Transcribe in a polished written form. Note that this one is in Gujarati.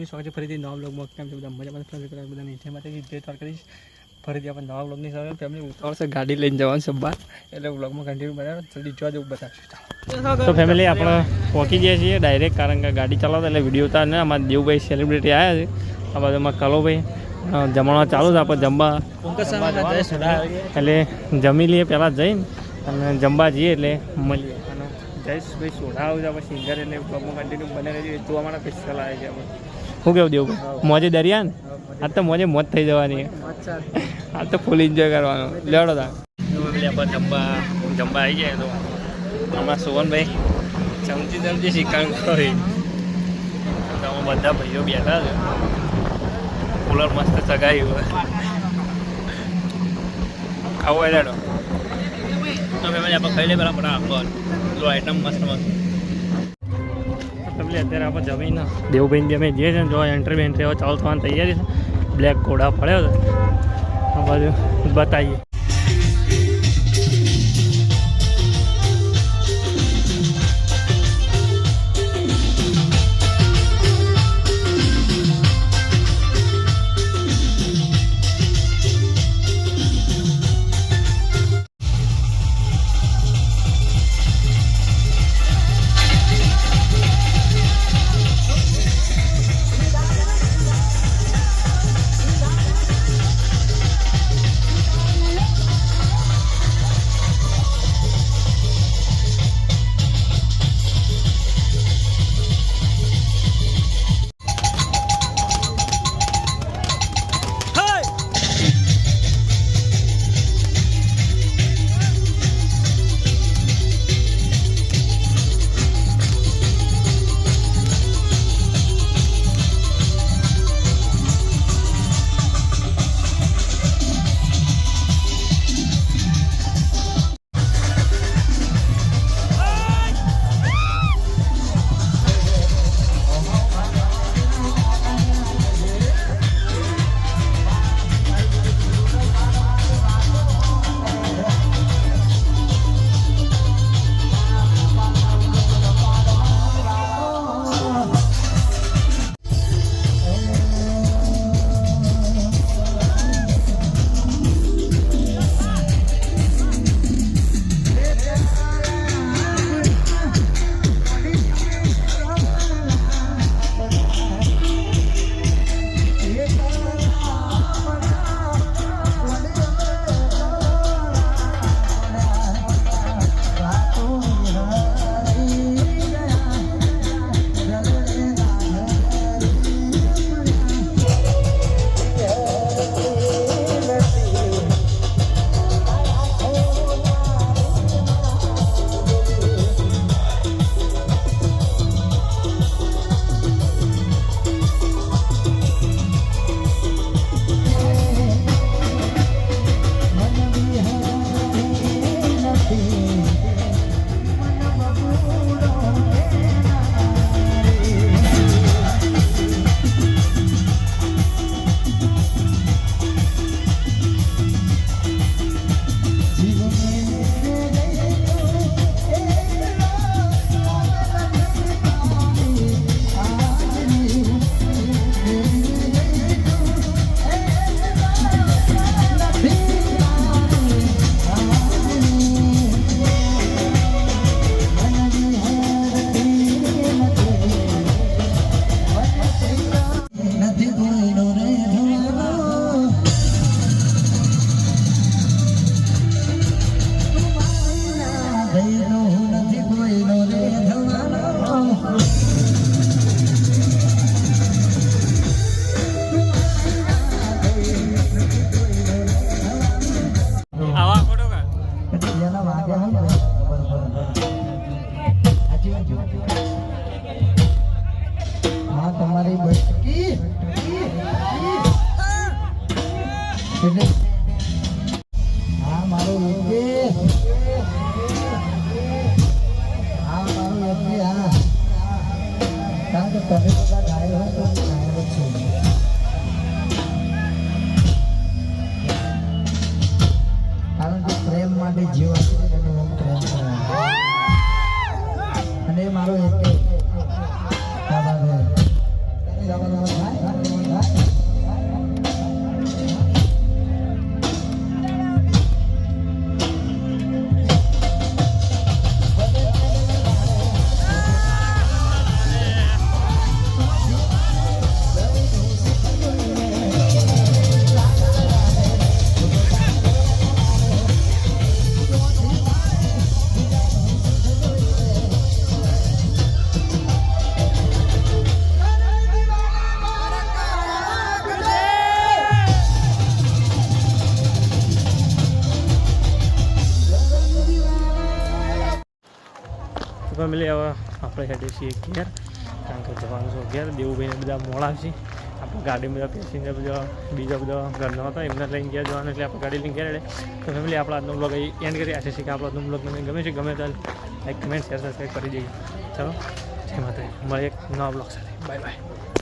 ફેમિલી સ્વાગત છે ફરીથી નવા બ્લોગમાં. કેમ છે બધા મજામાં? બધા નીચે માટે જે તોડ કરીશ ફરીથી આપણે નવા બ્લોગની સાથે ફેમિલી ઉતાવળ છે, ગાડી લઈને જવાનું છે બહાર, એટલે બ્લોગમાં કન્ટિન્યુ બનાવો, જલ્દી જોવા જેવું બતાવશું. તો ફેમિલી આપણે પહોંચી ગયા છીએ ડાયરેક્ટ, કારણ કે ગાડી ચલાવતા એટલે વિડીયો ઉતાર ને અમારા દેવભાઈ સેલિબ્રિટી આવ્યા છે. આ બાજુમાં કલોભાઈ જમણવા ચાલુ છે. આપણે જમવા એટલે જમી લઈએ પહેલાં જઈને અને જમવા જઈએ એટલે મળીએ. અને જયેશભાઈ સોડા આવે છે આપણે સિંગર, એટલે બ્લોગમાં કન્ટિન્યુ બને રહેજો. એ તો અમારા સ્પેશિયલ આવે છે આપણે. શું કેવું દેવભાઈ? મોજે દરિયા ને આજ તો મોજે મોજ થઈ જવાની, આજ તો ફૂલ એન્જોય કરવાનો. લેવડો તા આપણે જમવા આવી જાય તો અમારા સોવનભાઈ ચમચી શીખવાનું હોય તો અમે બધા ભાઈઓ બેઠા છે. કુલર મસ્ત સગાઈ હોય આવો એડાડો તો ફેમિલી આપણે ખાઈ લે પેલા બરાબર જો આઈટમ મસ્ત ફેમિલી. અત્યારે આપણે જમીને દેવભાઈ બી અમે જઈએ છીએ. જો એન્ટ્રી હવે ચાલુ થવાની તૈયારી છે. બ્લેક ઘોડા પડ્યો છે આ બાજુ બતાવીએ. અને મારો એક ફેમિલી હવે આપણે હેડે છીએ ઘેર, કારણ કે જવાનું છે ઘેર. દેવુભાઈને બધા મોડા છે, આપણે ગાડીમાં બધા પેસેન્જર બીજા બધા ઘરના હતા એમને લઈને ઘેર જવાનું, એટલે આપણે ગાડી લઈને ઘેર હેડે. તો ફેમિલી આપણે આજનો બ્લોગ અહીં એન્ડ કરી આશા છે કે આપણો આજનો બ્લોગ તમને ગમે છે. ગમે તો લાઈક કમેન્ટ શેર સબસ્ક્રાઈબ કરી દઈએ. ચાલો જય માતાજી, મળીએ એક નવા બ્લોગ સાથે. Bye bye.